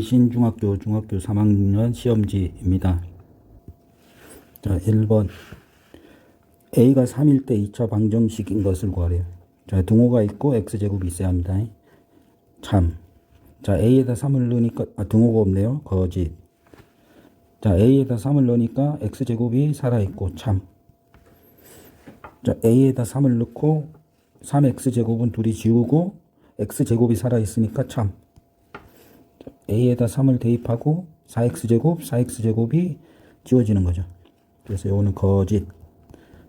광신중학교 중학교 3학년 시험지입니다. 자, 1번 A가 3일 때 2차 방정식인 것을 구하래요. 자, 등호가 있고 x제곱이 있어야 합니다. 참. 자, A에다 3을 넣으니까 등호가 없네요. 거짓. 자, A에다 3을 넣으니까 x제곱이 살아있고 참. 자, A에다 3을 넣고 3x제곱은 둘이 지우고 x제곱이 살아있으니까 참. A에다 3을 대입하고 4x제곱, 4x제곱이 지워지는 거죠. 그래서 요거는 거짓,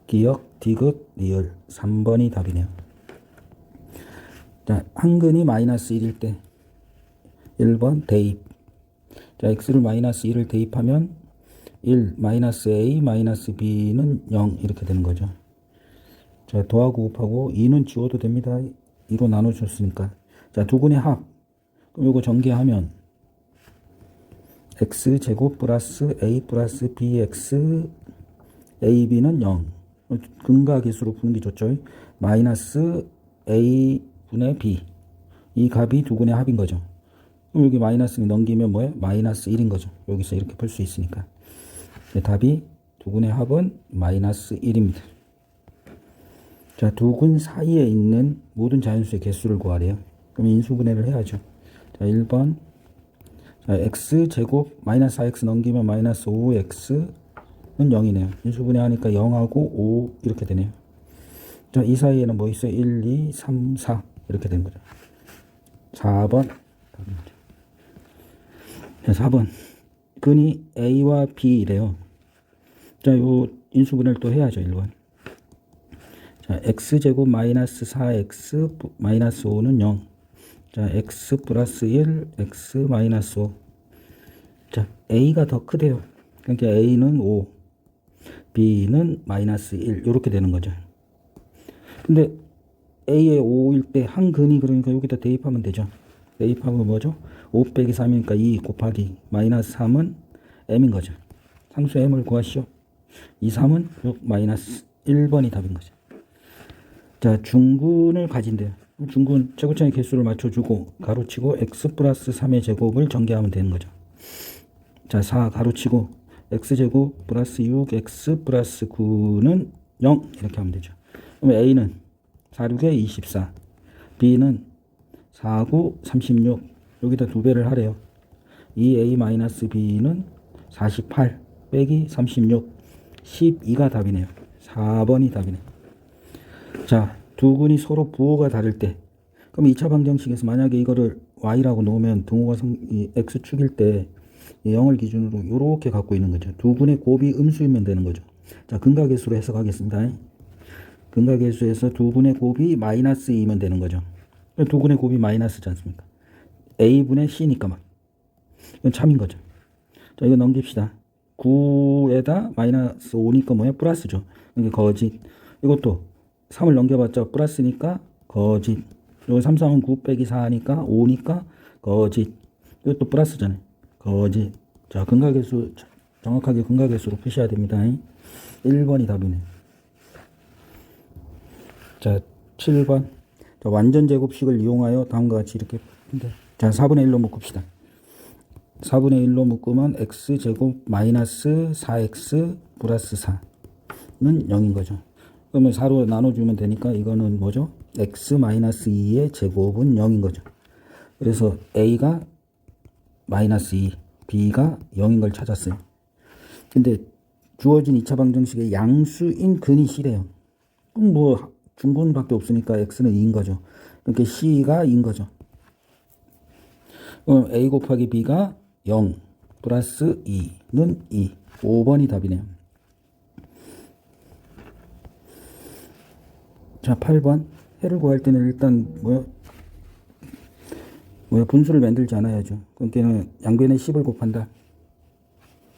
기역, 디귿, 리을. 3번이 답이네요. 자, 한근이 마이너스 1일 때 1번 대입. 자, x를 마이너스 1을 대입하면 1 마이너스 a 마이너스 b는 0 이렇게 되는 거죠. 자, 더하고 곱하고 2는 지워도 됩니다. 2로 나눠줬으니까. 자, 두 근의 합. 그럼 요거 전개하면 x제곱 플러스 a 플러스 bx ab는 0. 근각계수로 푸는 게 좋죠. 마이너스 a분의 b. 이 값이 두 근의 합인 거죠. 그럼 여기 마이너스를 넘기면 뭐예요? 마이너스 1인 거죠. 여기서 이렇게 풀 수 있으니까. 답이 두 근의 합은 마이너스 1입니다. 자, 두 근 사이에 있는 모든 자연수의 개수를 구하래요. 그럼 인수분해를 해야죠. 자, 1번. 자, x제곱 마이너스 4x 넘기면 마이너스 5x는 0이네요. 인수분해하니까 0하고 5 이렇게 되네요. 자, 이 사이에는 뭐 있어요? 1, 2, 3, 4 이렇게 되는 거죠. 4번. 자, 4번. 근이 a와 b래요. 자, 요 인수분해를 또 해야죠. 1번. 자, x제곱 마이너스 4x 마이너스 5는 0. 자, x 플러스 1, x 마이너스 5. 자, a가 더 크대요. 그러니까 a는 5, b는 마이너스 1 이렇게 되는 거죠. 근데 a의 5일 때 한 근이 그러니까 여기다 대입하면 되죠. 대입하면 뭐죠? 5 빼기 3이니까 2 곱하기 마이너스 3은 m인 거죠. 상수 m을 구하시오. 2, 3은 6 마이너스 1번이 답인 거죠. 자, 중근을 가진대요. 중근 제곱창의 개수를 맞춰주고 가로치고 x 플러스 3의 제곱을 전개하면 되는 거죠. 자, 4 가로치고 x제곱 플러스 6x 플러스 9는 0 이렇게 하면 되죠. 그럼 a는 4, 6에 24, b는 4, 9, 36 여기다 2배를 하래요. 2a 마이너스 b는 48 빼기 36 12가 답이네요. 4번이 답이네요. 자, 두 근이 서로 부호가 다를 때 그럼 2차 방정식에서 만약에 이거를 y라고 놓으면 등호가 x축일 때 0을 기준으로 이렇게 갖고 있는 거죠. 두 근의 곱이 음수이면 되는 거죠. 자, 근각계수로 해석하겠습니다. 근각계수에서 두 근의 곱이 마이너스 2면 되는 거죠. 두 근의 곱이 마이너스지 않습니까? a분의 c니까 막. 이건 참인 거죠. 자, 이거 넘깁시다. 9에다 마이너스 5니까 뭐야? 플러스죠. 이게 거짓. 이것도 3을 넘겨봤자 플러스니까 거짓. 여기 3, 3은 9 빼기 4니까 5니까 거짓. 이것도 플러스잖아요. 거짓. 자, 근각계수 정확하게 근각계수로 푸셔야 됩니다. 1번이 답이네. 자, 7번. 자, 완전 제곱식을 이용하여 다음과 같이 이렇게 자, 4분의 1로 묶읍시다. 4분의 1로 묶으면 x제곱 마이너스 4x 플러스 4는 0인 거죠. 그러면 4로 나눠주면 되니까 이거는 뭐죠? x 마이너스 2의 제곱은 0인 거죠. 그래서 a가 마이너스 2, b가 0인 걸 찾았어요. 근데 주어진 2차 방정식의 양수인 근이 c래요. 그럼 뭐 중근밖에 없으니까 x는 2인 거죠. 그러니까 c가 2인 거죠. 그럼 a 곱하기 b가 0 플러스 2는 2. 5번이 답이네요. 자, 8번. 해를 구할 때는 일단 분수를 만들지 않아야죠. 그러니까 양변에 10을 곱한다.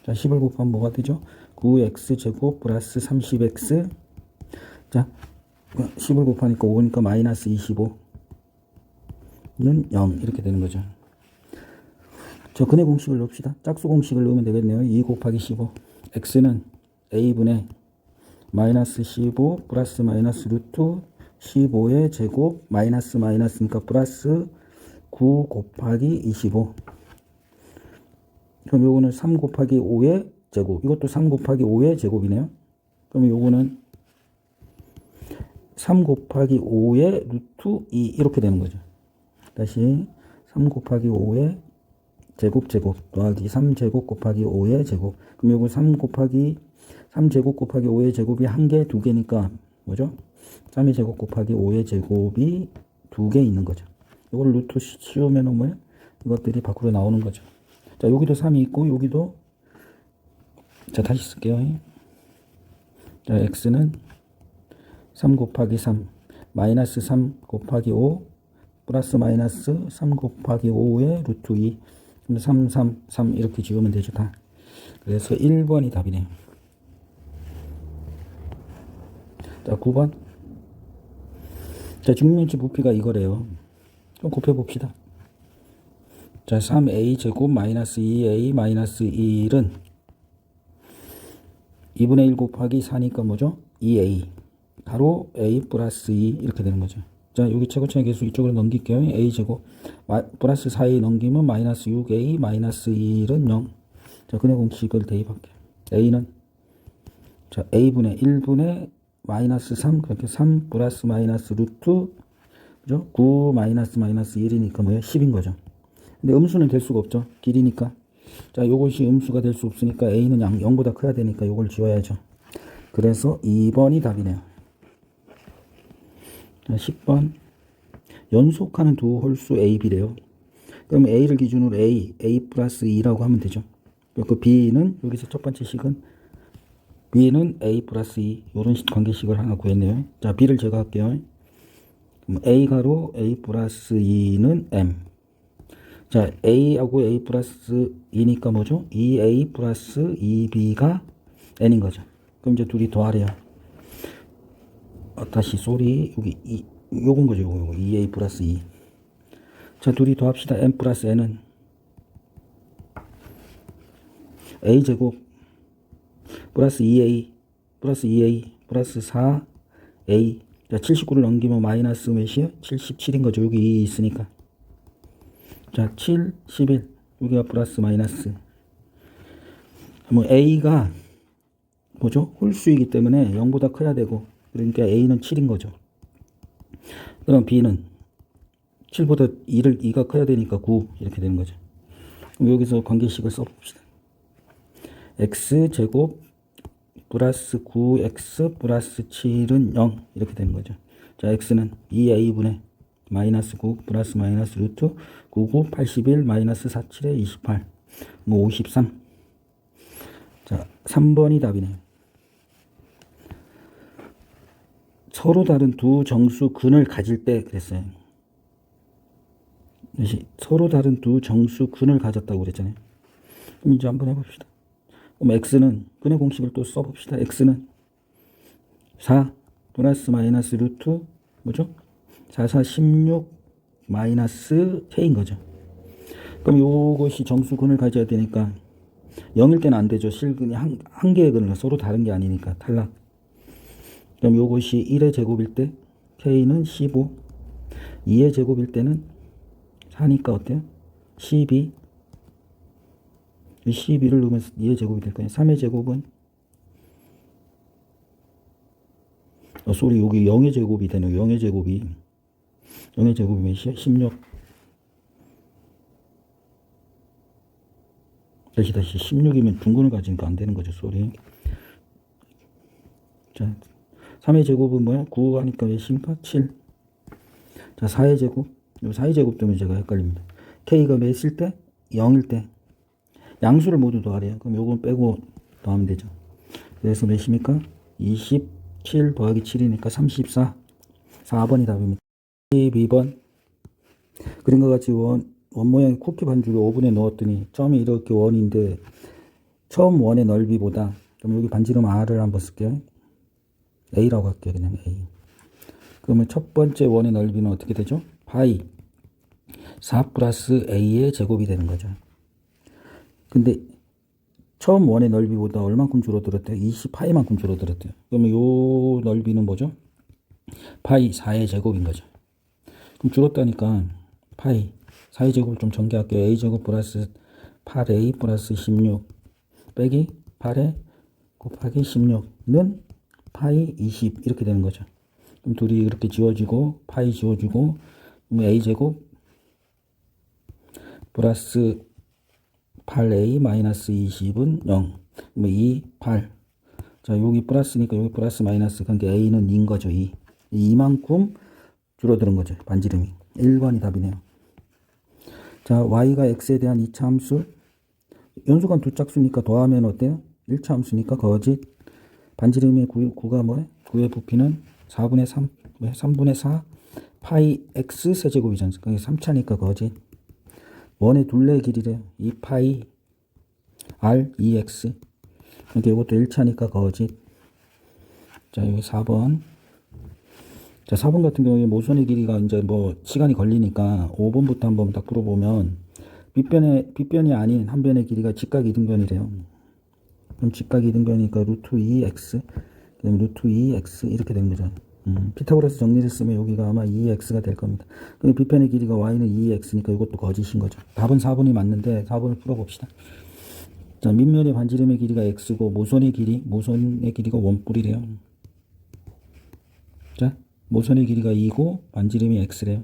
자, 10을 곱하면 뭐가 되죠? 9x 제곱 플러스 30x. 자, 10을 곱하니까 5니까 마이너스 25는 0 이렇게 되는 거죠. 저 근의 공식을 넣읍시다. 짝수 공식을 넣으면 되겠네요. 2 곱하기 15. x는 a분의 마이너스 15 플러스 마이너스 루트 15의 제곱 마이너스 마이너스니까 플러스 9 곱하기 25 그럼 요거는 3 곱하기 5의 제곱. 이것도 3 곱하기 5의 제곱이네요. 그럼 요거는 3 곱하기 5의 루트 2 이렇게 되는 거죠. 다시 3 곱하기 5의 제곱 더하기 3제곱 곱하기 5의 제곱. 그럼 요거 3제곱 곱하기 5의 제곱이 1개, 2개니까 뭐죠? 3의 제곱 곱하기 5의 제곱이 2개 있는 거죠. 이걸 루트 씌우면 뭐예요? 이것들이 밖으로 나오는 거죠. 자, 여기도 3이 있고 여기도, 자, 다시 쓸게요. 자, x는 3 곱하기 3 마이너스 3 곱하기 5 플러스 마이너스 3 곱하기 5의 루트 2. 그럼 3, 3, 3 이렇게 지우면 되죠, 다. 그래서 1번이 답이네요. 자, 9번. 자, 중심면체 부피가 이거래요. 그럼 곱해봅시다. 자, 3a 제곱 마이너스 2a 마이너스 1은 2분의 1 곱하기 4니까 뭐죠? 2a 가로 a 플러스 2 이렇게 되는 거죠. 자, 여기 최고차의 개수 이쪽으로 넘길게요. a 제곱 플러스 4a 넘기면 마이너스 6a 마이너스 1은 0. 자, 근해 공식을 대입할게요. a는 자, a분의 1분의 마이너스 3 그렇게 3 플러스 마이너스 루트 그죠? 9 마이너스 1이니까 뭐예요? 10인 거죠. 근데 음수는 될 수가 없죠. 길이니까. 자, 이것이 음수가 될 수 없으니까 a는 0보다 커야 되니까 이걸 지워야죠. 그래서 2번이 답이네요. 자, 10번. 연속하는 두 홀수 a, b래요. 그럼 a를 기준으로 a 플러스 2라고 하면 되죠. 그 b는 여기서 첫 번째 식은 b는 a 플러스 2 이런 관계식을 하나 구했네요. 자, b를 제가 할게요. 그럼 a 가로 a 플러스 2는 m. 자, a하고 a 플러스 2니까 뭐죠? 2a 플러스 2b가 n인 거죠. 그럼 이제 둘이 더하래요. 다시 여기 요건 거죠. 요거 2a 플러스 2. 자, 둘이 더합시다. m 플러스 n은 a 제곱 플러스 2a 플러스 4a. 자, 79를 넘기면 마이너스 몇이요? 77인 거죠. 여기 2 있으니까. 자, 7, 11. 여기가 플러스 마이너스. 뭐 a가 뭐죠? 홀수이기 때문에 0보다 커야 되고, 그러니까 a는 7인 거죠. 그럼 b는 7보다 2가 커야 되니까 9 이렇게 되는 거죠. 그럼 여기서 관계식을 써봅시다. x제곱 플러스 9x 플러스 7은 0 이렇게 되는 거죠. 자, x는 2a분의 마이너스 9 플러스 마이너스 루트 99 81 마이너스 47에 28 뭐 53. 자, 3번이 답이네요. 서로 다른 두 정수 근을 가질 때 그랬어요. 서로 다른 두 정수 근을 가졌다고 그랬잖아요. 그럼 이제 한번 해봅시다. 그럼 x는 근의 공식을 또 써봅시다. x는 4 플러스 마이너스 루트 뭐죠? 4, 4, 16 마이너스 k인 거죠. 그럼 이것이 정수근을 가져야 되니까 0일 때는 안 되죠. 실근이 한 개의 근을 서로 다른 게 아니니까 탈락. 그럼 이것이 1의 제곱일 때 k는 15, 2의 제곱일 때는 4니까 어때요? 12. 12를 넣으면 2의 제곱이 될 거예요. 3의 제곱은 여기 0의 제곱이 되네요. 0의 제곱이 몇이야? 16. 다시 16이면 중근을 가지니까 안 되는 거죠. 자, 3의 제곱은 뭐야? 9 하니까 몇인가? 7. 자, 4의 제곱. 요 4의 제곱 때문에 제가 헷갈립니다. k가 몇일 때? 0일 때. 양수를 모두 더하래요. 그럼 요건 빼고 더하면 되죠. 그래서 몇입니까? 27 더하기 7이니까 34. 4번이 답입니다. 12번. 그림과 같이 원 모양의 쿠키 반죽을 오븐에 넣었더니 처음에 이렇게 원인데 처음 원의 넓이보다, 그럼 여기 반지름 r을 한번 쓸게요. a라고 할게요. 그냥 a. 그러면 첫 번째 원의 넓이는 어떻게 되죠? 파이 4 플러스 a의 제곱이 되는 거죠. 근데 처음 원의 넓이보다 얼만큼 줄어들었대요? 20파이만큼 줄어들었대요. 그러면 요 넓이는 뭐죠? 파이 4의 제곱인 거죠. 그럼 줄었다니까 파이 4의 제곱을 좀 전개할게요. a제곱 플러스 8a 플러스 16 빼기 8a 곱하기 16는 파이 20 이렇게 되는 거죠. 그럼 둘이 이렇게 지워지고 파이 지워주고 그럼 a제곱 플러스 8a 마이너스 20은 0. 그럼 2, 8. 자, 여기 플러스니까 여기 플러스 마이너스. 그러니까 a는 2인 거죠. 2. 이만큼 줄어드는 거죠. 반지름이. 1번이 답이네요. 자, y가 x에 대한 2차 함수. 연수간 두 짝수니까 더하면 어때요? 1차 함수니까 거짓. 반지름의 9가 뭐예요? 9의 부피는 4분의 3. 왜? 3분의 4 파이 x 세제곱이지 않습니까? 그게 3차니까 거짓. 원의 둘레의 길이래요. 2파이 r 2x. 그러니까 이것도 1차니까 거짓. 자, 여기 4번. 자, 4번 같은 경우에 모선의 길이가 이제 뭐 시간이 걸리니까 5번부터 한번 딱 풀어보면 빗변이 아닌 한 변의 길이가 직각 이등변이래요. 그럼 직각 이등변이니까 루트 2x 그다음에 루트 2x 이렇게 되는 거죠. 피타고라스 정리를 쓰면 여기가 아마 2x가 될 겁니다. 근데 빗변의 길이가 y는 2x니까 이것도 거짓인 거죠. 답은 4번이 맞는데 4번을 풀어봅시다. 자, 밑면의 반지름의 길이가 x고 모선의 길이가 원뿔이래요. 자, 모선의 길이가 2고 반지름이 x래요.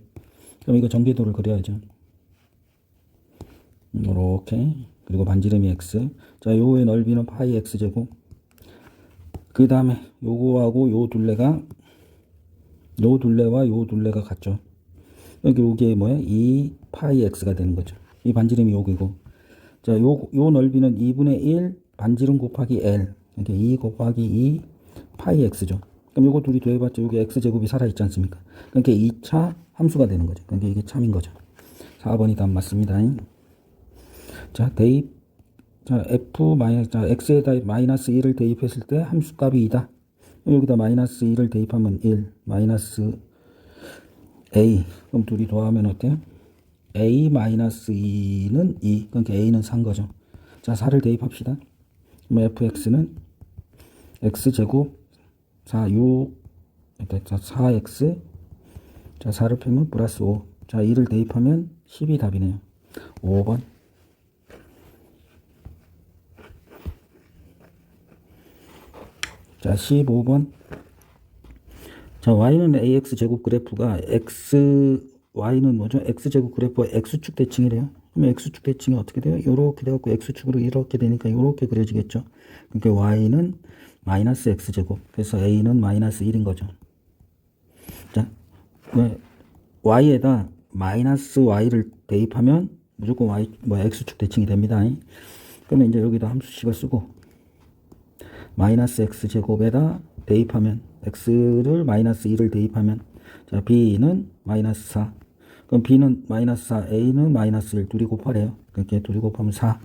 그럼 이거 전개도를 그려야죠. 이렇게. 그리고 반지름이 x. 자, 요의 넓이는 파이 x제곱. 그 다음에 요거하고 요 둘레와 요 둘레가 같죠. 여기 요게 뭐야? 2 파이 x가 되는 거죠. 이 반지름이 여기고. 자, 요 넓이는 2분의 1 반지름 곱하기 l. 이렇게 2 곱하기 2 파이 x죠. 그럼 요거 둘이 더해봤자 여기 x제곱이 살아있지 않습니까? 그러니까 2차 함수가 되는 거죠. 그러니까 이게 참인 거죠. 4번이 답 맞습니다. 자, 대입. 자, 자, x에다 마이너스 1을 대입했을 때 함수값이 2다. 여기다 마이너스 2를 대입하면 1, 마이너스 a. 그럼 둘이 더하면 어때요? a 마이너스 2는 2. 그러니까 a는 4인 거죠. 자, 4를 대입합시다. 그럼 fx는 x제곱 4, 6, 자, 4x. 자, 4를 빼면 플러스 5. 자, 2를 대입하면 10이 답이네요. 5번. 자, 15번. 자, y는 ax 제곱 그래프가 y는 뭐죠? x제곱 그래프가 x축 대칭이래요. 그러면 x축 대칭이 어떻게 돼요? 요렇게 돼갖고 x축으로 이렇게 되니까 요렇게 그려지겠죠. 그러니까 y는 마이너스 x제곱. 그래서 a는 마이너스 1인 거죠. 자, y에다 마이너스 y를 대입하면 무조건 x축 대칭이 됩니다. 그러면 이제 여기다 함수식을 쓰고 마이너스 x제곱에다 대입하면 x를 마이너스 2를 대입하면 자, b는 마이너스 4. 그럼 b는 마이너스 4, a는 마이너스 1 둘이 곱하래요. 그렇게 둘이 곱하면 4.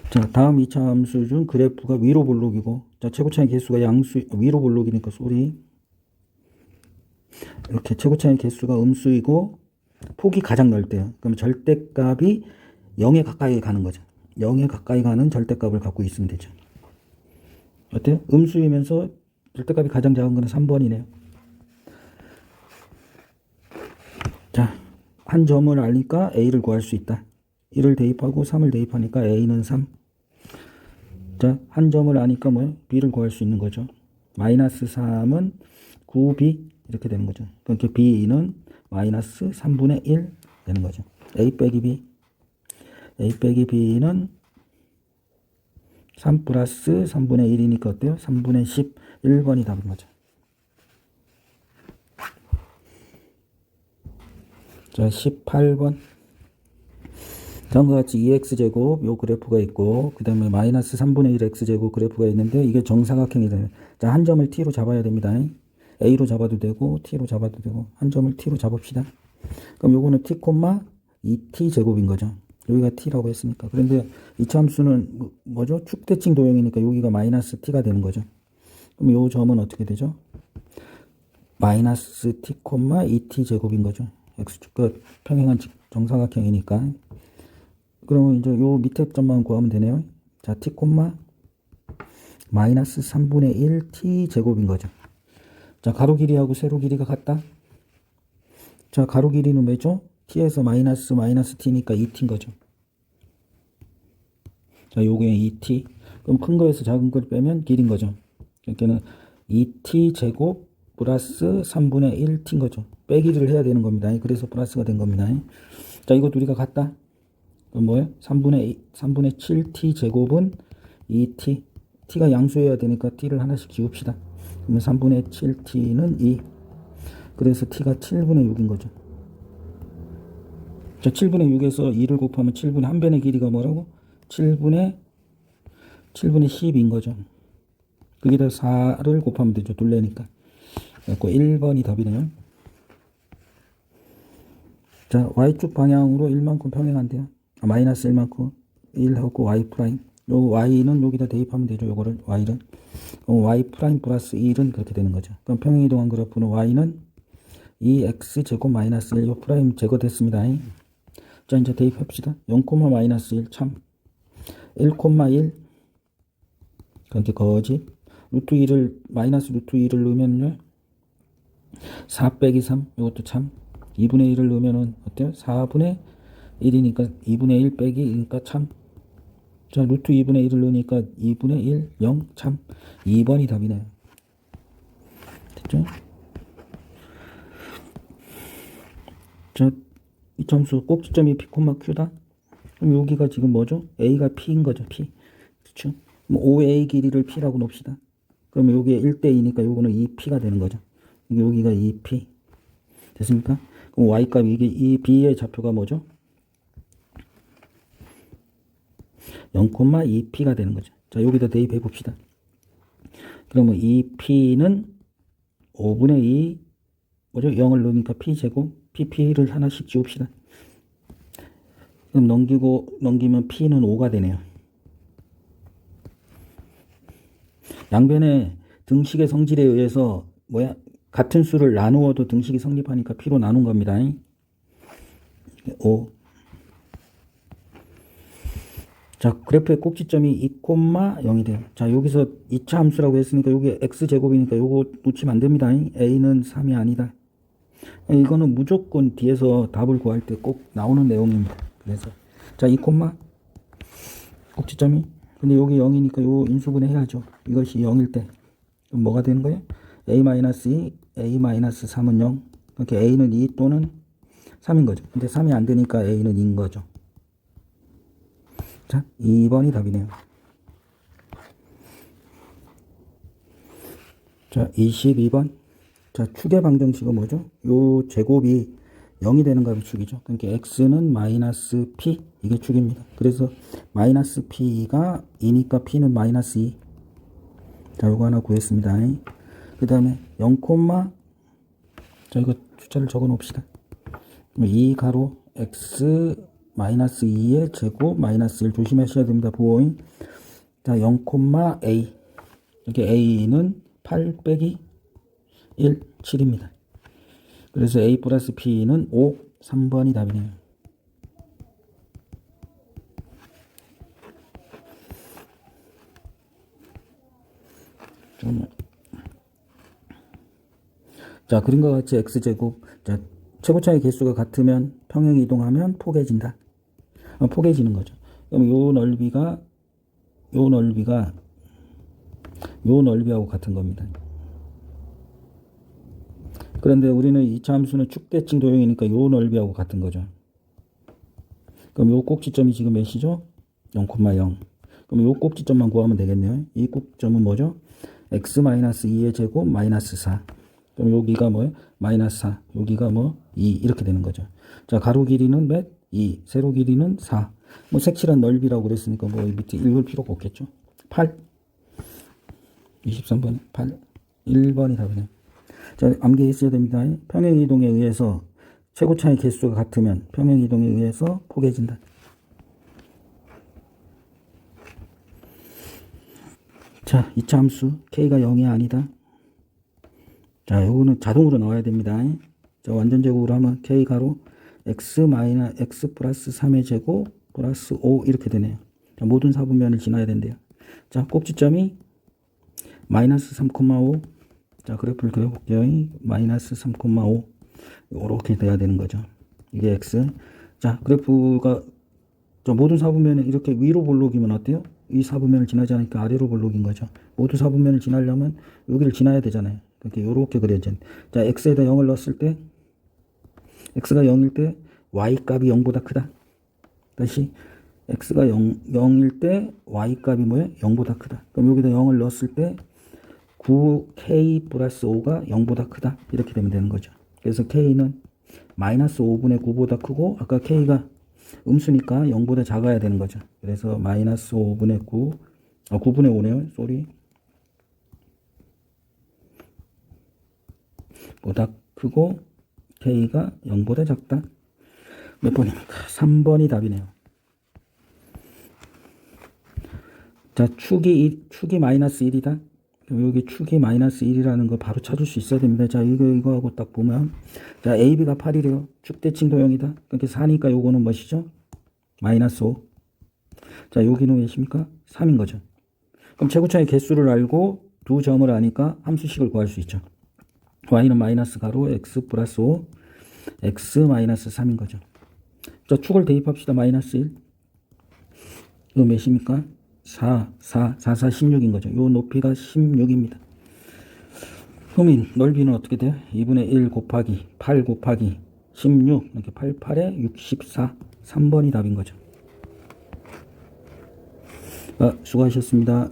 자, 다음 2차 함수 중 그래프가 위로 볼록이고 자, 최고차의 개수가 위로 볼록이니까 이렇게 최고차의 개수가 음수이고 폭이 가장 넓대요. 그럼 절대값이 0에 가까이 가는 거죠. 0에 가까이 가는 절대값을 갖고 있으면 되죠. 어때요? 음수이면서 절대값이 가장 작은 거는 3번이네요. 자, 한 점을 알니까 a를 구할 수 있다. 1을 대입하고 3을 대입하니까 a는 3. 자, 한 점을 아니까 뭐예요? b를 구할 수 있는 거죠. 마이너스 3은 9b 이렇게 되는 거죠. 그러니까 b는 마이너스 3분의 1 되는 거죠. a 빼기 b는 3 플러스 3분의 1이니까 어때요? 3분의 10. 1번이 답인 거죠. 자, 18번. 다음과 같이 2x제곱 요 그래프가 있고 그 다음에 마이너스 3분의 1 x제곱 그래프가 있는데 이게 정사각형이래요. 자, 한 점을 t로 잡아야 됩니다. a로 잡아도 되고 t로 잡아도 되고 한 점을 t로 잡읍시다. 그럼 요거는 t, 2t 제곱인 거죠. 여기가 t라고 했으니까. 그런데 이차 함수는 뭐죠? 축대칭 도형이니까 여기가 마이너스 t가 되는 거죠. 그럼 요 점은 어떻게 되죠? 마이너스 t, 2t 제곱인 거죠. x축과 평행한 정사각형이니까. 그러면 이제 요 밑에 점만 구하면 되네요. 자, t, 마이너스 3분의 1 t 제곱인 거죠. 자, 가로 길이하고 세로 길이가 같다. 자, 가로 길이는 뭐죠? t에서 마이너스 t니까 2t인 거죠. 자, 요게 2t. 그럼 큰 거에서 작은 걸 빼면 길인 거죠. 그러니까는 2t 제곱 플러스 3분의 1t인 거죠. 빼기를 해야 되는 겁니다. 그래서 플러스가 된 겁니다. 자, 이것도 우리가 같다. 그럼 뭐예요? 3분의 7t 제곱은 2t. t가 양수여야 되니까 t를 하나씩 지웁시다. 그러면 3분의 7t는 2. 그래서 t가 7분의 6인 거죠. 자, 7분의 6에서 2를 곱하면 7분의 한 변의 길이가 뭐라고? 7분의 10인 거죠. 거기다 4를 곱하면 되죠. 둘레니까. 그래서 1번이 답이네요. 자, y축 방향으로 1만큼 평행한대요. 마이너스 1만큼 1하고 y 프라임. 요 y는 여기다 대입하면 되죠. 요거를 y를. 그럼 y 프라임 플러스 1은 그렇게 되는 거죠. 그럼 평행이동한 그래프는 y는 2x 제곱 마이너스 1. 요 프라임 제거됐습니다. 자, 이제 대입합시다. 0, 마이너스 1 참. 1,1 그렇게 거짓. 루트 2를 마이너스 루트 2를 넣으면요 4 빼기 3 이것도 참. 2분의 1을 넣으면은 어때요? 4분의 1이니까 2분의 1 빼기 그러니까 참. 자, 루트 2분의 1을 넣으니까 2분의 1 0 참. 2번이 답이네요. 됐죠? 자, 이 점수 꼭지점이 p, q다. 그럼 여기가 지금 뭐죠? a가 p인 거죠. p. 그렇죠? 뭐 5a 길이를 p라고 놓읍시다. 그럼 여기에 1대2니까 요거는 2p가 되는 거죠. 여기가 2p. 됐습니까? 그럼 y 값이 이게 이 b의 좌표가 뭐죠? 0,2p가 되는 거죠. 자, 여기다 대입해 봅시다. 그러면 2p는 5분의 2 뭐죠? 0을 넣으니까 p 제곱 pp를 하나씩 지웁시다. 그럼 넘기면 p는 5가 되네요. 양변의 등식의 성질에 의해서 같은 수를 나누어도 등식이 성립하니까 p로 나눈 겁니다. 5. 자, 그래프의 꼭지점이 2,0이 돼요. 자, 여기서 2차 함수라고 했으니까 여기 x제곱이니까 요거 놓치면 안 됩니다. a는 3이 아니다. 이거는 무조건 뒤에서 답을 구할 때 꼭 나오는 내용입니다. 그래서 자, 2, 꼭지점이 근데 여기 0이니까 요 인수분해 해야죠. 이것이 0일 때 그럼 뭐가 되는 거예요? a-2, a-3은 0. 그러니까 a는 2 또는 3인 거죠. 근데 3이 안 되니까 a는 2인 거죠. 자, 2번이 답이네요. 자, 22번. 자, 축의 방정식은 뭐죠? 요 제곱이 0이 되는 값이 축이죠. 그러니까 x는 마이너스 p 이게 축입니다. 그래서 마이너스 p가 2니까 p는 마이너스 2. 자, 요거 하나 구했습니다. 그 다음에 0, 자, 이거 숫자를 적어 놓읍시다. 2 가로 x 마이너스 2의 제곱 마이너스 1 조심하셔야 됩니다. 부호인. 자, 0, a. 이렇게 a는 8 빼기 1, 7입니다. 그래서 a 플러스 p는 5, 3번이 답이네요. 자, 그림과 같이 x제곱. 자, 최고차의 개수가 같으면 평행 이동하면 포개진다. 포개지는 거죠. 그럼 요 넓이가 요 넓이하고 같은 겁니다. 그런데 우리는 2차 함수는 축대칭 도형이니까 요 넓이하고 같은 거죠. 그럼 요 꼭지점이 지금 몇이죠? 0,0. 그럼 요 꼭지점만 구하면 되겠네요. 이 꼭지점은 뭐죠? x-2의 제곱 마이너스 4. 그럼 여기가 뭐예요? 마이너스 4. 여기가 뭐 2 이렇게 되는 거죠. 자, 가로 길이는 몇? 2. 세로 길이는 4. 뭐 색칠한 넓이라고 그랬으니까 뭐 밑에 읽을 필요가 없겠죠. 8. 23번에 8. 1번이 답이네요. 자, 암기했어야 됩니다. 평행이동에 의해서 최고차의 개수가 같으면 평행이동에 의해서 포개진다. 자, 2차 함수 k가 0이 아니다. 자, 요거는 자동으로 나와야 됩니다. 자, 완전 제곱으로 하면 k 가로 x 플러스 3의 제곱 플러스 5 이렇게 되네요. 자, 모든 사분면을 지나야 된대요. 자, 꼭지점이 마이너스 3,5. 자, 그래프를 그려볼게요. 마이너스 3,5 이렇게 돼야 되는 거죠. 이게 x. 자, 그래프가 저 모든 사분면에 이렇게 위로 볼록이면 어때요? 이 사분면을 지나지 않으니까 아래로 볼록인 거죠. 모두 사분면을 지나려면 여기를 지나야 되잖아요. 이렇게 요렇게 그려진. 자, x에다 0을 넣었을 때 x가 0일 때 y 값이 0보다 크다. 다시 x가 0일 때 y 값이 뭐예요? 0보다 크다. 그럼 여기다 0을 넣었을 때 9k 플러스 5가 0보다 크다. 이렇게 되면 되는 거죠. 그래서 k는 마이너스 5분의 9보다 크고 아까 k가 음수니까 0보다 작아야 되는 거죠. 그래서 마이너스 5분의 9, 9분의 5네요. 쏘리. 보다 크고 k가 0보다 작다. 몇 번입니까? 3번이 답이네요. 자, 축이 마이너스 1이다. 그럼 여기 축이 마이너스 1이라는 걸 바로 찾을 수 있어야 됩니다. 자, 이거하고 딱 보면, 자, AB가 8이래요. 축대칭도 0이다. 그러니까 4니까 요거는 뭐시죠? 마이너스 5. 자, 여기는 몇입니까? 3인 거죠. 그럼 최고차의 개수를 알고 두 점을 아니까 함수식을 구할 수 있죠. y는 마이너스 가로 x 플러스 5, x 마이너스 3인 거죠. 자, 축을 대입합시다. 마이너스 1. 이거 몇입니까? 4, 16인 거죠. 요 높이가 16입니다. 그럼 넓이는 어떻게 돼요? 2분의 1 곱하기 8 곱하기 16, 이렇게 88에 64. 3번이 답인 거죠. 수고하셨습니다.